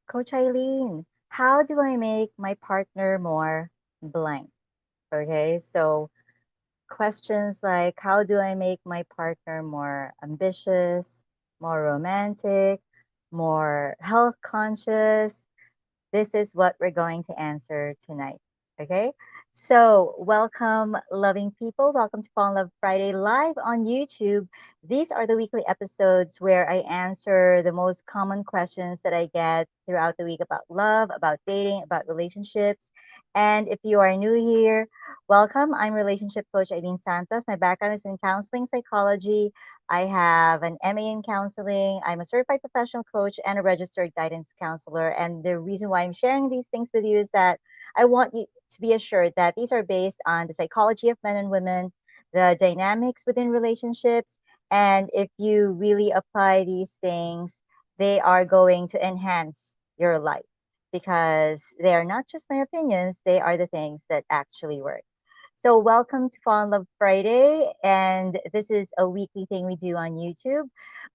Coach Eileen, how do I make my partner more blank? Okay, so questions like how do I make my partner more ambitious, more romantic, more health conscious? This is what we're going to answer tonight. Okay. So, welcome, loving people. Welcome to Fall in Love Friday live on YouTube. These are the weekly episodes where I answer the most common questions that I get throughout the week about love, about dating, about relationships. And if you are new here, welcome. I'm relationship coach Aileen Santos. My background is in counseling psychology. I have an MA in counseling. I'm a certified professional coach and a registered guidance counselor. And the reason why I'm sharing these things with you is that I want you to be assured that these are based on the psychology of men and women, the dynamics within relationships. And if you really apply these things, they are going to enhance your life because they are not just my opinions, they are the things that actually work. So, welcome to Fall in Love Friday, and this is a weekly thing we do on YouTube.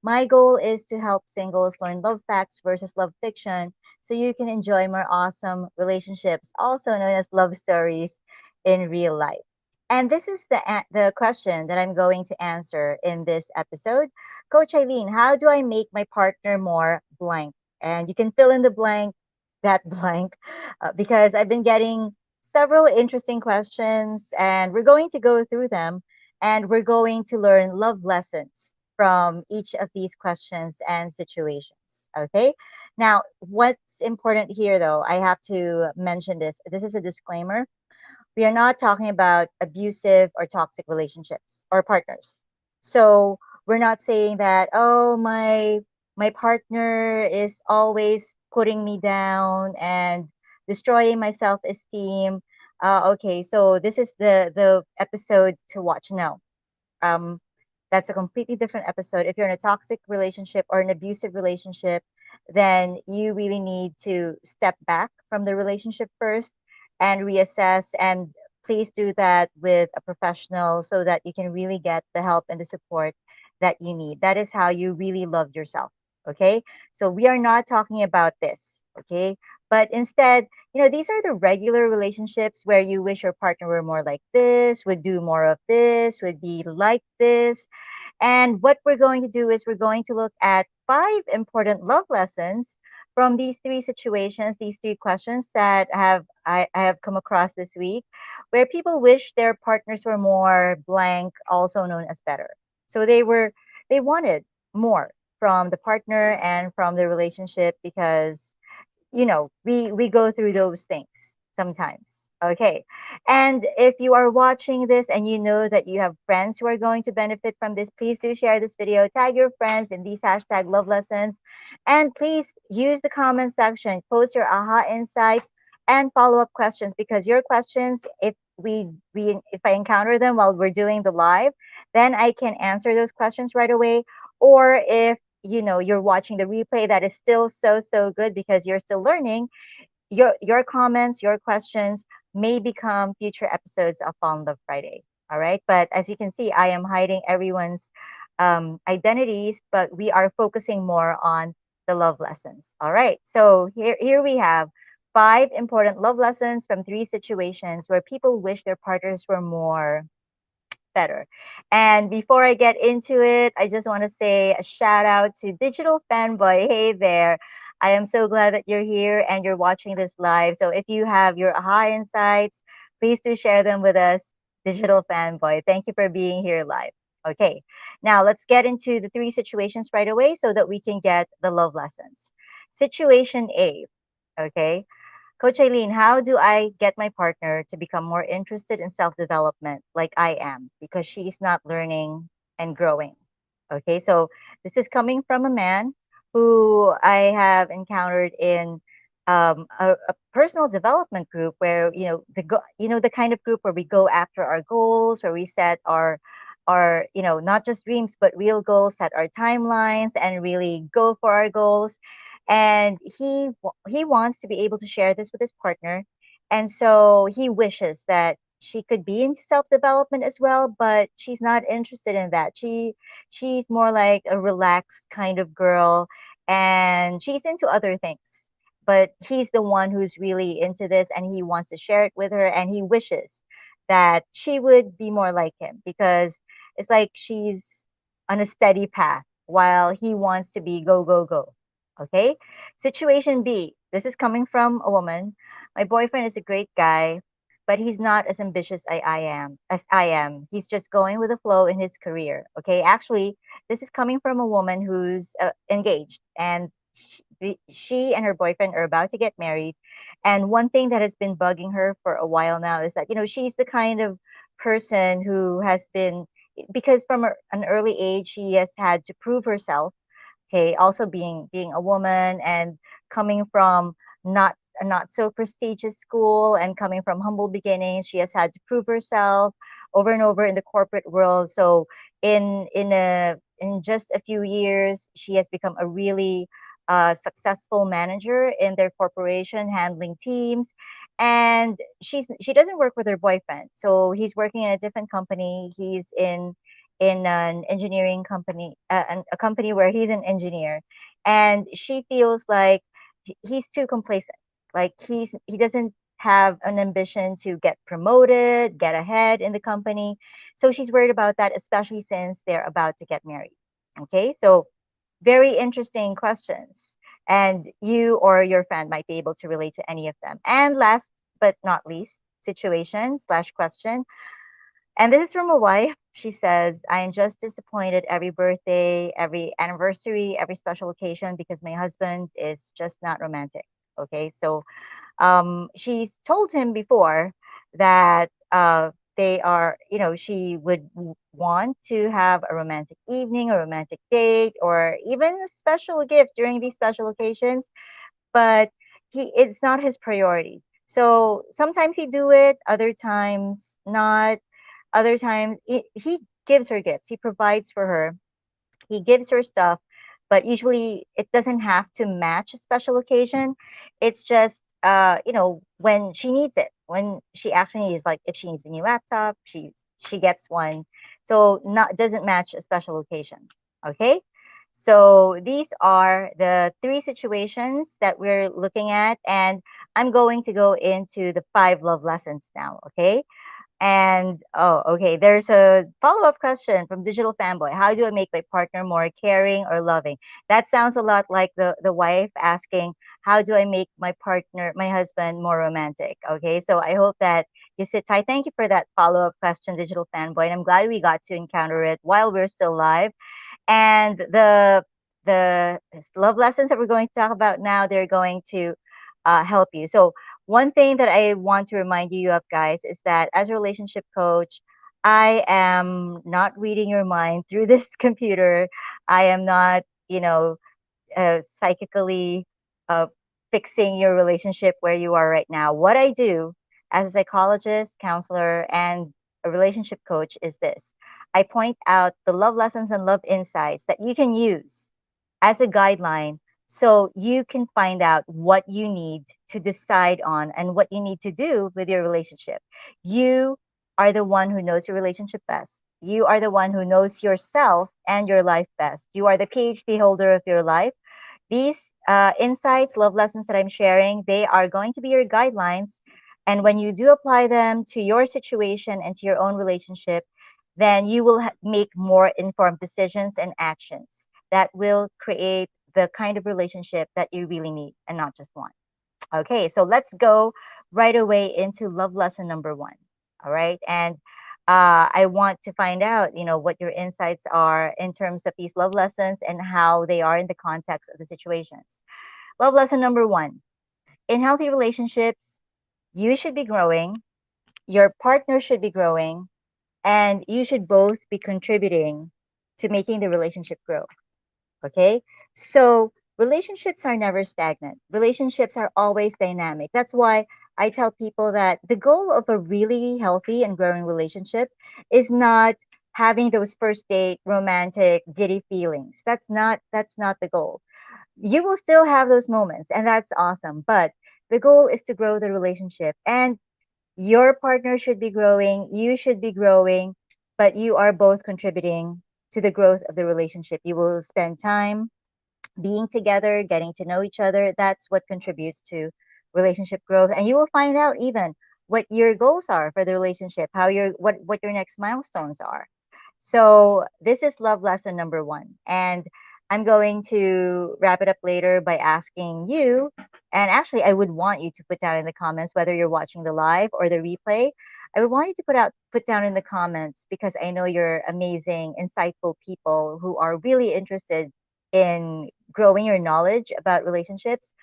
My goal is to help singles learn love facts versus love fiction so you can enjoy more awesome relationships, also known as love stories in real life. And this is the question that I'm going to answer in this episode. Coach Eileen, how do I make my partner more blank? And you can fill in the blank, that blank, because I've been getting several interesting questions, and we're going to go through them and we're going to learn love lessons from each of these questions and situations. Okay. Now, what's important here, though, I have to mention this. This is a disclaimer. We are not talking about abusive or toxic relationships or partners. So we're not saying that, oh, my partner is always putting me down and destroying my self-esteem. Okay, so this is the episode to watch. No, um, that's a completely different episode. If you're in a toxic relationship or an abusive relationship, then you really need to step back from the relationship first and reassess. And please do that with a professional so that you can really get the help and the support that you need. That is how you really love yourself. Okay. So we are not talking about this. Okay. But instead, these are the regular relationships where you wish your partner were more like this, would do more of this, would be like this. And what we're going to do is we're going to look at five important love lessons from these three situations, these three questions that I have come across this week, where people wish their partners were more blank, also known as better. So they wanted more from the partner and from the relationship because we go through those things sometimes. Okay. And if you are watching this and you know that you have friends who are going to benefit from this, please do share this video, tag your friends in these hashtag love lessons, and please use the comment section, post your aha insights and follow-up questions, because your questions, if we if I encounter them while we're doing the live, then I can answer those questions right away. Or if you're watching the replay, that is still so good because you're still learning, your comments, your questions may become future episodes of Fall in Love Friday. All right, but as you can see, I am hiding everyone's identities, but we are focusing more on the love lessons. All right, so here we have five important love lessons from three situations where people wish their partners were more better. And before I get into it, I just want to say a shout out to Digital Fanboy. Hey there. I am so glad that you're here and you're watching this live. So if you have your aha insights, please do share them with us, Digital Fanboy. Thank you for being here live. Okay, now let's get into the three situations right away so that we can get the love lessons. Situation A, okay? Coach Eileen, how do I get my partner to become more interested in self development like I am because she's not learning and growing? Okay, so this is coming from a man who I have encountered in a personal development group where the kind of group where we go after our goals, where we set our not just dreams but real goals, set our timelines, and really go for our goals. And he wants to be able to share this with his partner, and so he wishes that she could be into self development as well, but she's not interested in that. She's more like a relaxed kind of girl, and she's into other things. but he's the one who's really into this, and he wants to share it with her, and he wishes that she would be more like him, because it's like she's on a steady path while he wants to be go go go. Okay. Situation B, this is coming from a woman. My boyfriend is a great guy, but he's not as ambitious as I am. He's just going with the flow in his career. Okay, actually, this is coming from a woman who's engaged, and she and her boyfriend are about to get married. And one thing that has been bugging her for a while now is that, she's the kind of person who has been, because from an early age she has had to prove herself. Okay, also being a woman, and coming from not a not so prestigious school, and coming from humble beginnings, she has had to prove herself over and over in the corporate world. So in just a few years, she has become a really successful manager in their corporation, handling teams. And she doesn't work with her boyfriend, so he's working in a different company. He's in an engineering company, a company where he's an engineer, and she feels like he's too complacent. Like he doesn't have an ambition to get promoted, get ahead in the company. So she's worried about that, especially since they're about to get married. Okay, so very interesting questions, and you or your friend might be able to relate to any of them. And last but not least, situation slash question, and this is from a wife. She says, I am just disappointed every birthday, every anniversary, every special occasion, because my husband is just not romantic. Okay. So she's told him before that they are, she would want to have a romantic evening, a romantic date, or even a special gift during these special occasions, but it's not his priority. So sometimes he do it, other times not. Other times he gives her gifts, he provides for her, he gives her stuff, but usually it doesn't have to match a special occasion. It's just when she needs it, when she actually needs, like if she needs a new laptop, she gets one. So not doesn't match a special occasion. Okay. So these are the three situations that we're looking at, and I'm going to go into the five love lessons now. Okay. And oh, okay. There's a follow-up question from Digital Fanboy. How do I make my partner more caring or loving? That sounds a lot like the wife asking, how do I make my partner, my husband, more romantic? Okay, so I hope that you sit tight. Thank you for that follow-up question, Digital Fanboy. And I'm glad we got to encounter it while we're still live. And the love lessons that we're going to talk about now, they're going to help you. So one thing that I want to remind you of, guys, is that as a relationship coach, I am not reading your mind through this computer. I am not, psychically uh, fixing your relationship where you are right now. What I do as a psychologist, counselor, and a relationship coach is this: I point out the love lessons and love insights that you can use as a guideline, so you can find out what you need to decide on and what you need to do with your relationship. You are the one who knows your relationship best. You are the one who knows yourself and your life best. You are the PhD holder of your life. These insights, love lessons that I'm sharing, they are going to be your guidelines. And when you do apply them to your situation and to your own relationship, then you will make more informed decisions and actions that will create the kind of relationship that you really need and not just one. Okay, so let's go right away into love lesson number one. All right. And I want to find out, what your insights are in terms of these love lessons and how they are in the context of the situations. Love lesson number one: in healthy relationships, you should be growing, your partner should be growing, and you should both be contributing to making the relationship grow. Okay. So relationships are never stagnant. Relationships are always dynamic. That's why I tell people that the goal of a really healthy and growing relationship is not having those first date romantic giddy feelings. That's not the goal. You will still have those moments, and that's awesome, but the goal is to grow the relationship, and your partner should be growing, you should be growing, but you are both contributing to the growth of the relationship. You will spend time, being together, getting to know each other, that's what contributes to relationship growth. And you will find out even what your goals are for the relationship, how your what your next milestones are. So this is love lesson number 1. And I'm going to wrap it up later by asking you, and actually I would want you to put down in the comments whether you're watching the live or the replay. I would want you to put down in the comments, because I know you're amazing, insightful people who are really interested in growing your knowledge about relationships.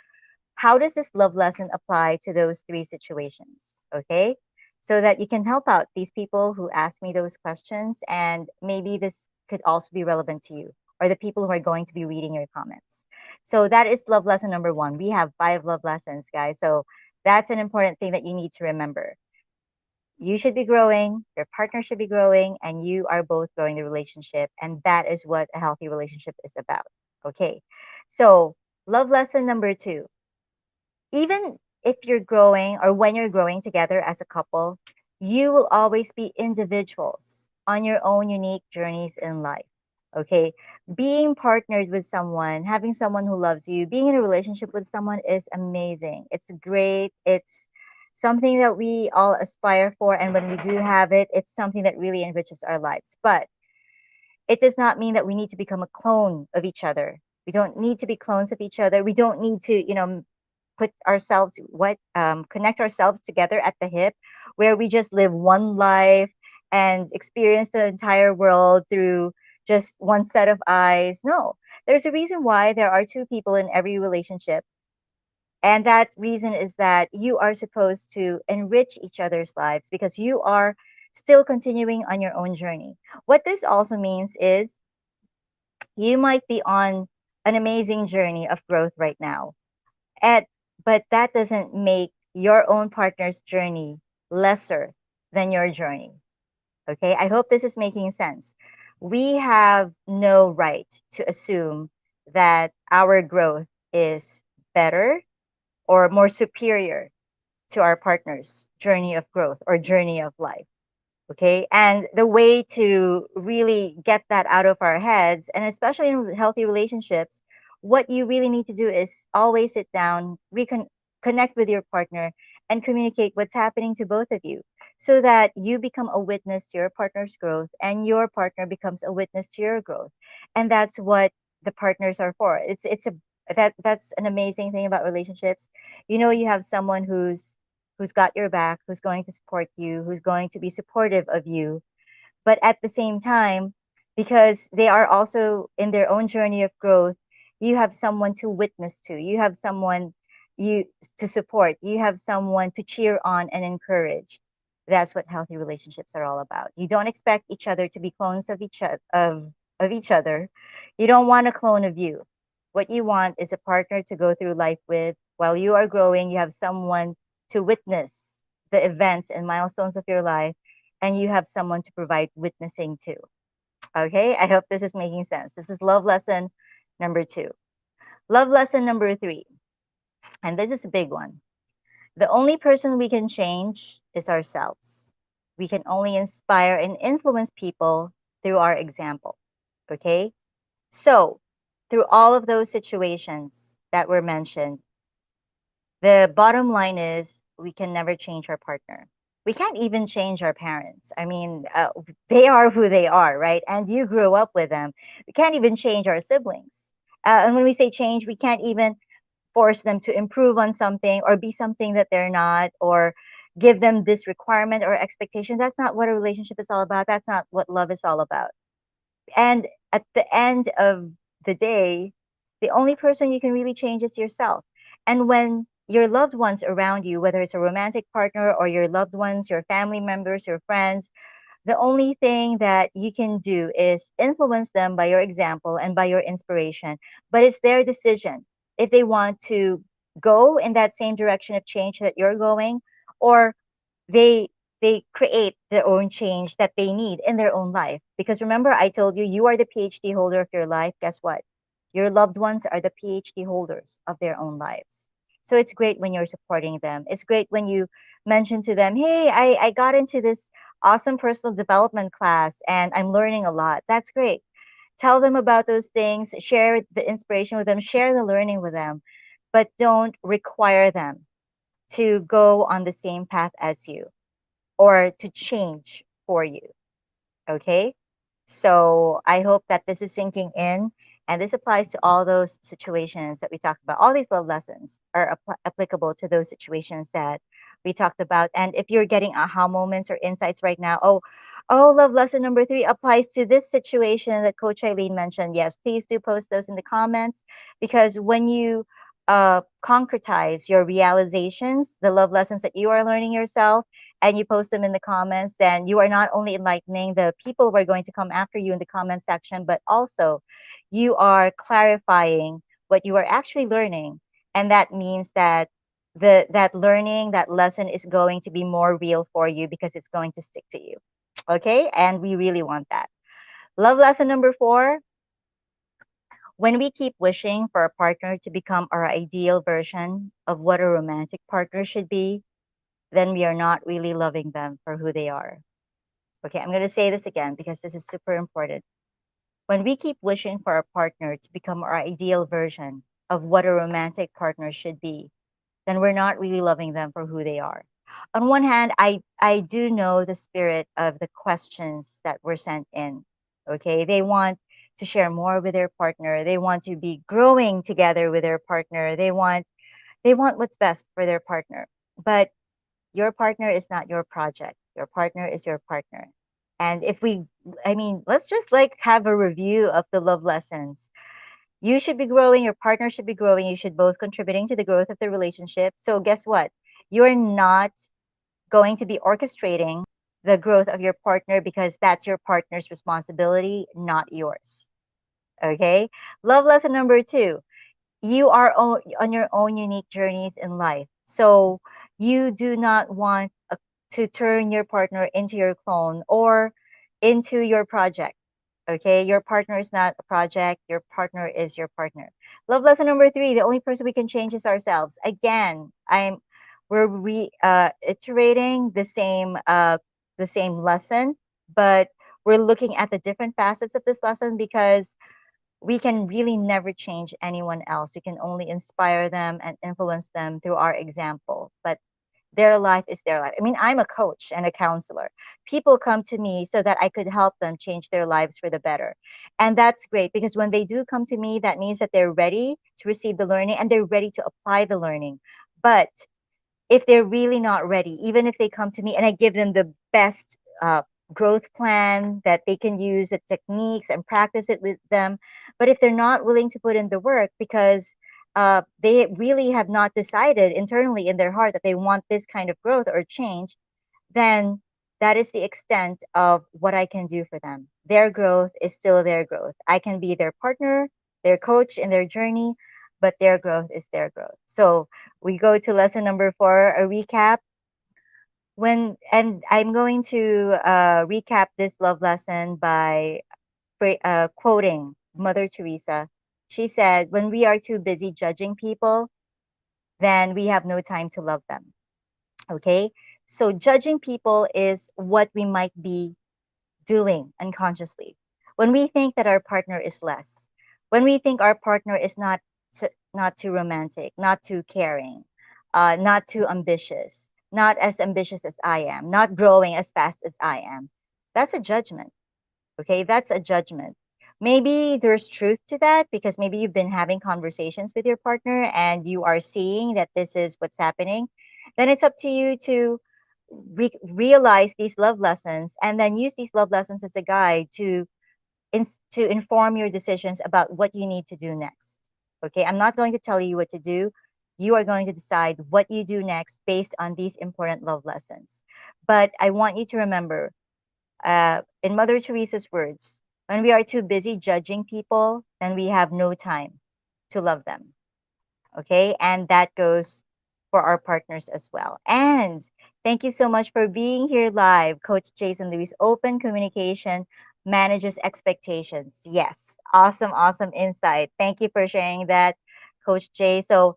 How does this love lesson apply to those 3 situations? Okay. So that you can help out these people who ask me those questions, and maybe this could also be relevant to you or the people who are going to be reading your comments. So that is love lesson number 1. We have 5 love lessons, guys. So that's an important thing that you need to remember. You should be growing, your partner should be growing, and you are both growing the relationship. And that is what a healthy relationship is about. Okay. So, love lesson number 2, even if you're growing or when you're growing together as a couple, you will always be individuals on your own unique journeys in life. Okay. Being partnered with someone, having someone who loves you, being in a relationship with someone is amazing. It's great. It's something that we all aspire for. And when we do have it, it's something that really enriches our lives. But it does not mean that we need to become a clone of each other. We don't need to be clones of each other. We don't need to, put ourselves what connect ourselves together at the hip, where we just live one life and experience the entire world through just one set of eyes. No, there's a reason why there are 2 people in every relationship, and that reason is that you are supposed to enrich each other's lives because you are still continuing on your own journey. What this also means is you might be on an amazing journey of growth right now, and but that doesn't make your own partner's journey lesser than your journey. Okay? I hope this is making sense. We have no right to assume that our growth is better or more superior to our partner's journey of growth or journey of life. Okay. And the way to really get that out of our heads, and especially in healthy relationships, what you really need to do is always sit down, connect with your partner, and communicate what's happening to both of you, so that you become a witness to your partner's growth and your partner becomes a witness to your growth. And that's what the partners are for. That's an amazing thing about relationships. You have someone who's got your back, who's going to support you, who's going to be supportive of you. But at the same time, because they are also in their own journey of growth, you have someone to witness to. You have someone you to support. You have someone to cheer on and encourage. That's what healthy relationships are all about. You don't expect each other to be clones of each other. You don't want a clone of you. What you want is a partner to go through life with. While you are growing, you have someone to witness the events and milestones of your life, and you have someone to provide witnessing to. Okay, I hope this is making sense. This is love lesson number 2. Love lesson number 3, and this is a big one. The only person we can change is ourselves. We can only inspire and influence people through our example. Okay, so through all of those situations that were mentioned, the bottom line is we can never change our partner. We can't even change our parents. I mean, they are who they are, right? And you grew up with them. We can't even change our siblings. And when we say change, we can't even force them to improve on something or be something that they're not, or give them this requirement or expectation. That's not what a relationship is all about. That's not what love is all about. And at the end of the day, the only person you can really change is yourself. And when your loved ones around you, whether it's a romantic partner or your loved ones, your family members, your friends, the only thing that you can do is influence them by your example and by your inspiration. But it's their decision if they want to go in that same direction of change that you're going, or they they create their own change that they need in their own life. Because remember, I told you, you are the PhD holder of your life. Guess what? Your loved ones are the PhD holders of their own lives. So it's great when you're supporting them. It's great when you mention to them, hey, I got into this awesome personal development class and I'm learning a lot. That's great. Tell them about those things, share the inspiration with them, share the learning with them, but don't require them to go on the same path as you or to change for you. Okay. So I hope that this is sinking in. And this applies to all those situations that we talked about. All these love lessons are applicable to those situations that we talked about. And if you're getting aha moments or insights right now, love lesson number 3 applies to this situation that Coach Eileen mentioned. Yes, please do post those in the comments, because when you concretize your realizations, the love lessons that you are learning yourself, and you post them in the comments, then you are not only enlightening the people who are going to come after you in the comment section, but also you are clarifying what you are actually learning. And that means that that learning, that lesson is going to be more real for you because it's going to stick to you. Okay? And we really want that. Love lesson number 4: when we keep wishing for a partner to become our ideal version of what a romantic partner should be, then we are not really loving them for who they are. Okay, I'm going to say this again because this is super important. When we keep wishing for a partner to become our ideal version of what a romantic partner should be, then we're not really loving them for who they are. On one hand, I do know the spirit of the questions that were sent in. Okay, they want to share more with their partner. They want to be growing together with their partner. They want what's best for their partner. But your partner is not your project. Your partner is your partner. And if we, I mean, let's just like have a review of the love lessons. You should be growing, your partner should be growing, you should both contributing to the growth of the relationship. So guess what? You're not going to be orchestrating the growth of your partner because that's your partner's responsibility, not yours. Okay? Love lesson number 2: you are on your own unique journeys in life. So you do not want to turn your partner into your clone or into your project. Okay, your partner is not a project, your partner is your partner. Love lesson number 3: the only person we can change is ourselves. Again, we're iterating the same lesson, but we're looking at the different facets of this lesson because we can really never change anyone else. We can only inspire them and influence them through our example. But their life is their life. I mean, I'm a coach and a counselor. People come to me so that I could help them change their lives for the better. And that's great because when they do come to me, that means that they're ready to receive the learning and they're ready to apply the learning. But if they're really not ready, even if they come to me and I give them the best growth plan that they can use, the techniques and practice it with them, but if they're not willing to put in the work because they really have not decided internally in their heart that they want this kind of growth or change, then that is the extent of what I can do for them. Their growth is still their growth. I can be their partner, their coach in their journey, but their growth is their growth. So we go to lesson number 4, a recap. And I'm going to recap this love lesson by quoting Mother Teresa. She said, when we are too busy judging people, then we have no time to love them. Okay? So judging people is what we might be doing unconsciously. When we think that our partner is less, when we think our partner is not too romantic, not too caring, not too ambitious, not as ambitious as I am, not growing as fast as I am, that's a judgment. Okay, that's a judgment. Maybe there's truth to that because maybe you've been having conversations with your partner and you are seeing that this is what's happening. Then it's up to you to realize these love lessons and then use these love lessons as a guide to inform your decisions about what you need to do next. Okay, I'm not going to tell you what to do. You are going to decide what you do next based on these important love lessons. But I want you to remember, in Mother Teresa's words, when we are too busy judging people, then we have no time to love them. Okay, and that goes for our partners as well. And thank you so much for being here live, Coach Jason Lewis. Open communication manages expectations. Yes, awesome, awesome insight. Thank you for sharing that, Coach Jay. So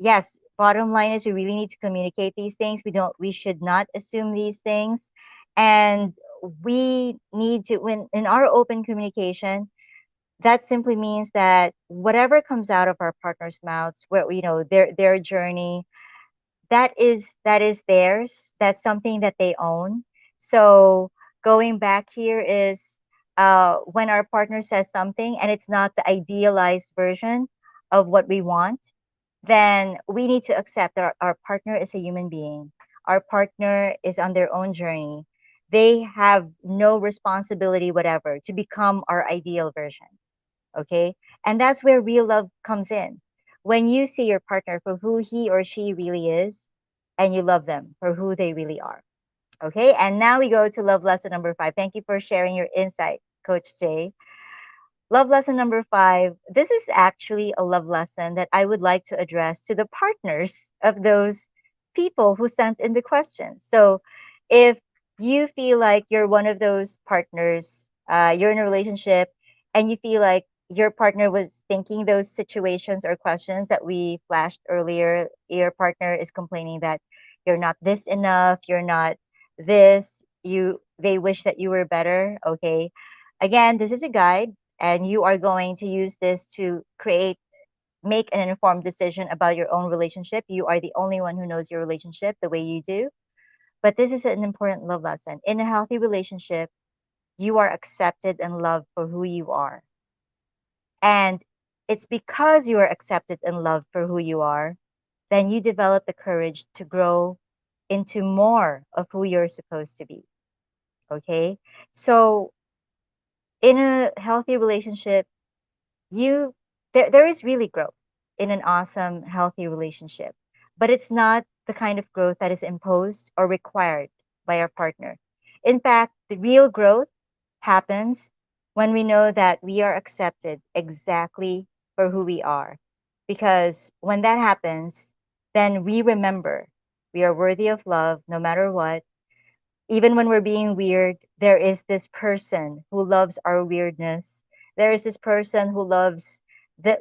yes, bottom line is we really need to communicate these things. We should not assume these things. And we need to, when in our open communication, that simply means that whatever comes out of our partner's mouths, where their journey, that is theirs. That's something that they own. So going back here is, when our partner says something and it's not the idealized version of what we want, then we need to accept that our partner is a human being. Our partner is on their own journey. They have no responsibility whatever to become our ideal version. Okay. And that's where real love comes in. When you see your partner for who he or she really is, and you love them for who they really are. Okay. And now we go to love lesson number 5. Thank you for sharing your insight, Coach Jay. Love lesson number 5. This is actually a love lesson that I would like to address to the partners of those people who sent in the questions. So if you feel like you're one of those partners, you're in a relationship, and you feel like your partner was thinking those situations or questions that we flashed earlier, your partner is complaining that you're not this enough, you're not this, they wish that you were better. Okay. Again, this is a guide, and you are going to use this to make an informed decision about your own relationship. You are the only one who knows your relationship the way you do. But this is an important love lesson. In a healthy relationship, you are accepted and loved for who you are. And it's because you are accepted and loved for who you are, then you develop the courage to grow into more of who you're supposed to be. Okay. So in a healthy relationship, you there is really growth in an awesome healthy relationship, but it's not the kind of growth that is imposed or required by our partner. In fact, the real growth happens when we know that we are accepted exactly for who we are, because when that happens, then we remember we are worthy of love no matter what. Even when we're being weird, there is this person who loves our weirdness. There is this person who loves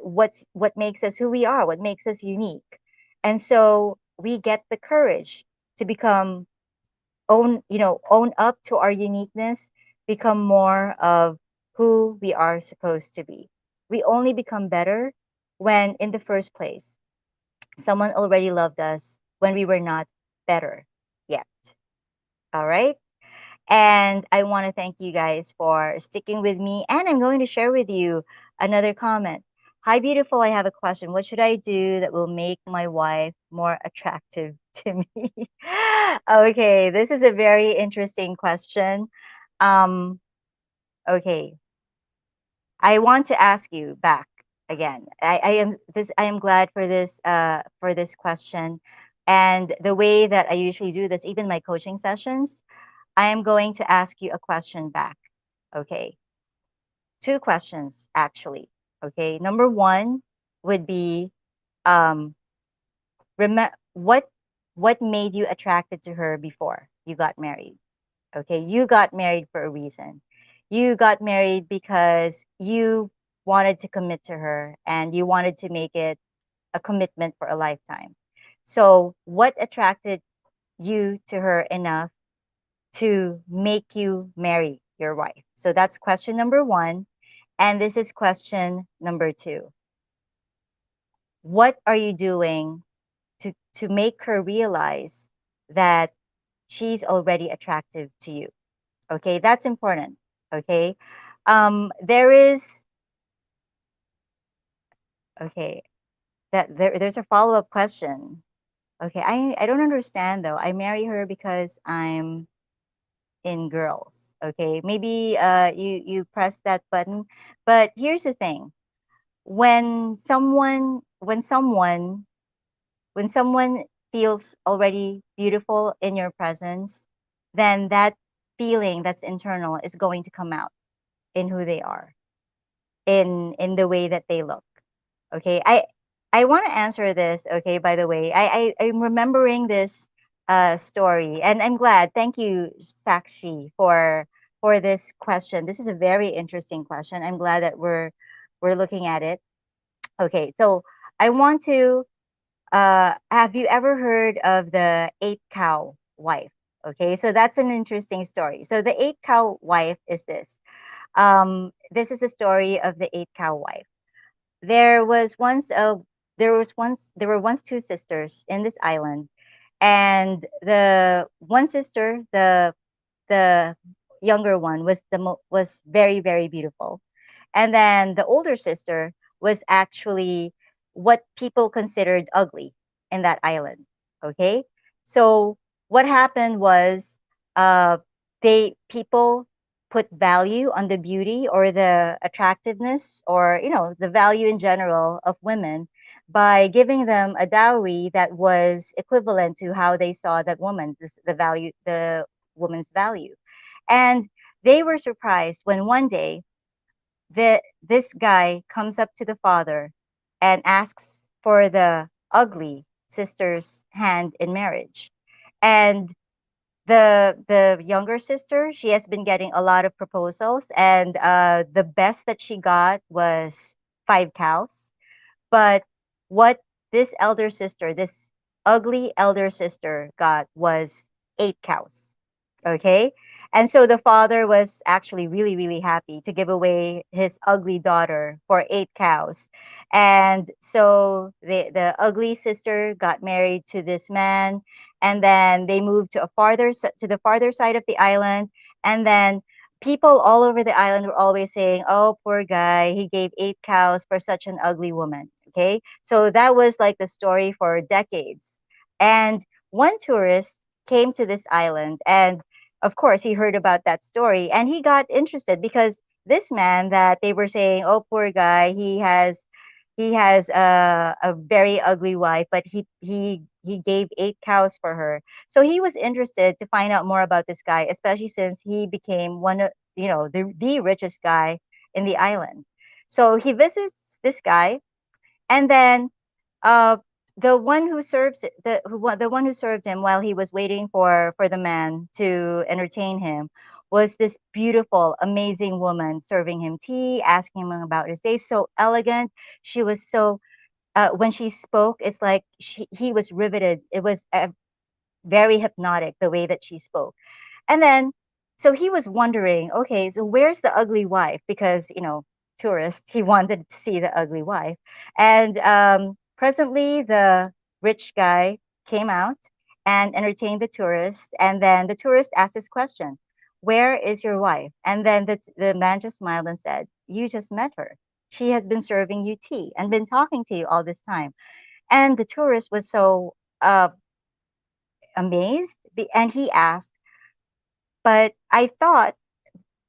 what makes us who we are, what makes us unique. And so we get the courage to become own up to our uniqueness, become more of who we are supposed to be. We only become better when in the first place someone already loved us when we were not better yet. All right? And I want to thank you guys for sticking with me. And I'm going to share with you another comment. Hi, beautiful. I have a question. What should I do that will make my wife more attractive to me? Okay, this is a very interesting question. Um, okay, I want to ask you back again. I am glad for this question. And the way that I usually do this, even my coaching sessions, I am going to ask you a question back. Okay. Two questions, actually. Okay. Number one would be, um, what made you attracted to her before you got married? Okay. You got married for a reason. You got married because you wanted to commit to her and you wanted to make it a commitment for a lifetime. So, what attracted you to her enough to make you marry your wife? So that's question number one. And this is question number two. What are you doing to make her realize that she's already attractive to you? Okay, that's important. Okay. There is okay, there's a follow-up question. Okay, I don't understand though. I marry her because I'm in girls. Okay, maybe you press that button, but here's the thing: when someone feels already beautiful in your presence, then that feeling that's internal is going to come out in who they are, in the way that they look. Okay, I want to answer this. Okay, by the way, I'm remembering this story, and I'm glad. Thank you, Sakshi, for this question. This is a very interesting question. I'm glad that we're looking at it. Okay, so I want to. Have you ever heard of the eight cow wife? Okay, so that's an interesting story. So the eight cow wife is this. this is the story of the eight cow wife. There was once a there were once two sisters in this island, and the one sister, the younger one, was was very very beautiful, and then the older sister was actually what people considered ugly in that island. Okay. So what happened was, uh, they people put value on the beauty or the attractiveness, or the value in general of women, by giving them a dowry that was equivalent to how they saw that woman, the value, the woman's value. And they were surprised when one day this guy comes up to the father and asks for the ugly sister's hand in marriage. And the younger sister, she has been getting a lot of proposals, and the best that she got was 5 cows. But what this elder sister, this ugly elder sister, got was 8 cows. Okay. And so the father was actually really, really happy to give away his ugly daughter for 8 cows. And so the ugly sister got married to this man, and then they moved to to the farther side of the island. And then people all over the island were always saying, "Oh, poor guy, he gave 8 cows for such an ugly woman." Okay, so that was like the story for decades. And one tourist came to this island, and of course he heard about that story, and he got interested because this man that they were saying, "Oh, poor guy, he has a very ugly wife, but he gave 8 cows for her." So he was interested to find out more about this guy, especially since he became one of, the richest guy in the island. So he visits this guy, and then uh, the one who serves the one who served him while he was waiting for the man to entertain him was this beautiful, amazing woman serving him tea, asking him about his day. So elegant. She was so, when she spoke, it's like he was riveted. It was very hypnotic the way that she spoke. And then, so he was wondering, okay, so where's the ugly wife? Because, tourist, he wanted to see the ugly wife. And presently, the rich guy came out and entertained the tourist. And then the tourist asked this question, "Where is your wife?" And then the man just smiled and said, "You just met her. She has been serving you tea and been talking to you all this time." And the tourist was so amazed, and he asked, "But I thought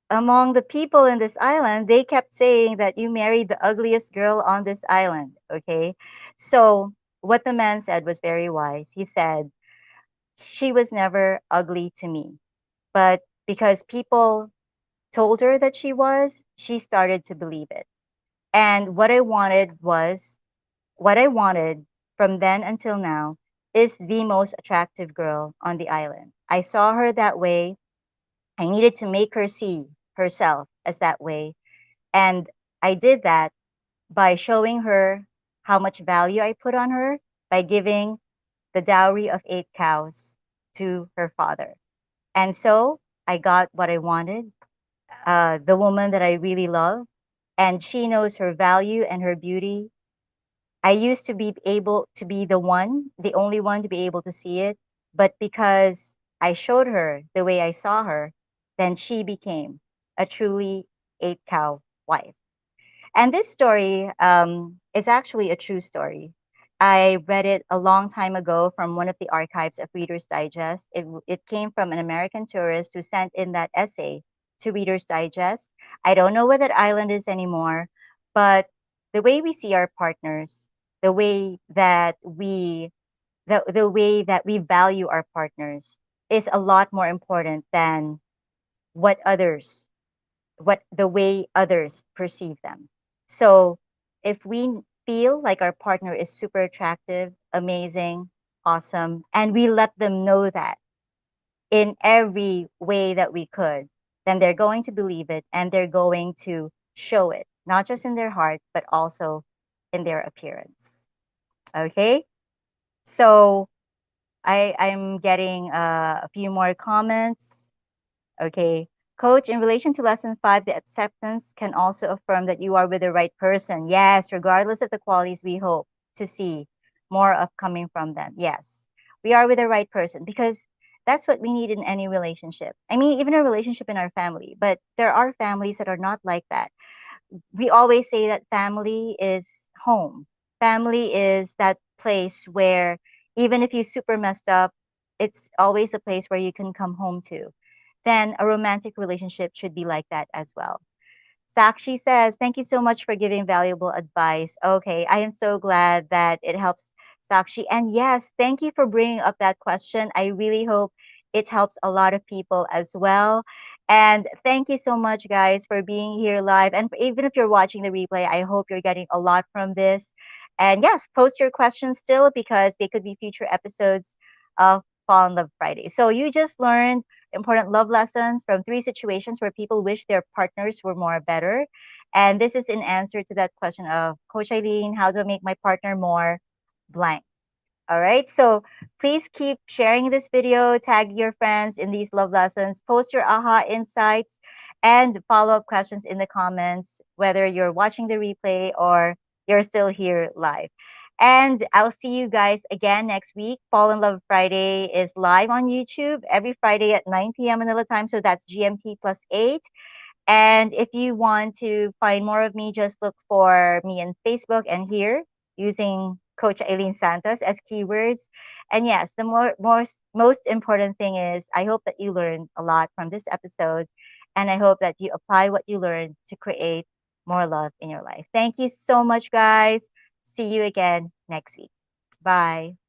among the people in this island, they kept saying that you married the ugliest girl on this island." Okay. So what the man said was very wise. He said, "She was never ugly to me, but because people told her that she was, she started to believe it. And what I wanted from then until now is the most attractive girl on the island. I saw her that way. I needed to make her see herself as that way. And I did that by showing her how much value I put on her by giving the dowry of 8 cows to her father." And so I got what I wanted, the woman that I really love, and she knows her value and her beauty. I used to be able to be the only one to be able to see it, but because I showed her the way I saw her, then she became a truly 8 cow wife. And this story is actually a true story. I read it a long time ago from one of the archives of Reader's Digest. It came from an American tourist who sent in that essay to Reader's Digest. I don't know what that island is anymore, but the way we see our partners, the way that the way that we value our partners is a lot more important than what others what the way others perceive them. So if we feel like our partner is super attractive, amazing, awesome, and we let them know that in every way that we could, then they're going to believe it, and they're going to show it, not just in their heart, but also in their appearance. Okay? So I'm getting a few more comments. Okay. Coach, in relation to lesson five, the acceptance can also affirm that you are with the right person. Yes, regardless of the qualities we hope to see more of coming from them. Yes, we are with the right person because that's what we need in any relationship. I mean, even a relationship in our family, but there are families that are not like that. We always say that family is home. Family is that place where even if you super messed up, it's always a place where you can come home to. Then a romantic relationship should be like that as well. Sakshi says, thank you so much for giving valuable advice. Okay, I am so glad that it helps Sakshi. And yes, thank you for bringing up that question. I really hope it helps a lot of people as well. And thank you so much, guys, for being here live. And even if you're watching the replay, I hope you're getting a lot from this. And yes, post your questions still because they could be future episodes of Fall in Love Friday. So you just learned important love lessons from three situations where people wish their partners were more better. And this is in answer to that question of Coach Eileen, how do I make my partner more blank? All right. So please keep sharing this video, tag your friends in these love lessons, post your aha insights and follow up questions in the comments, whether you're watching the replay or you're still here live. And I'll see you guys again next week. Fall in Love Friday is live on YouTube every Friday at 9 p.m. Manila time. So that's GMT plus 8. And if you want to find more of me, just look for me on Facebook and here using Coach Aileen Santos as keywords. And yes, the most important thing is I hope that you learned a lot from this episode, and I hope that you apply what you learned to create more love in your life. Thank you so much, guys. See you again next week. Bye.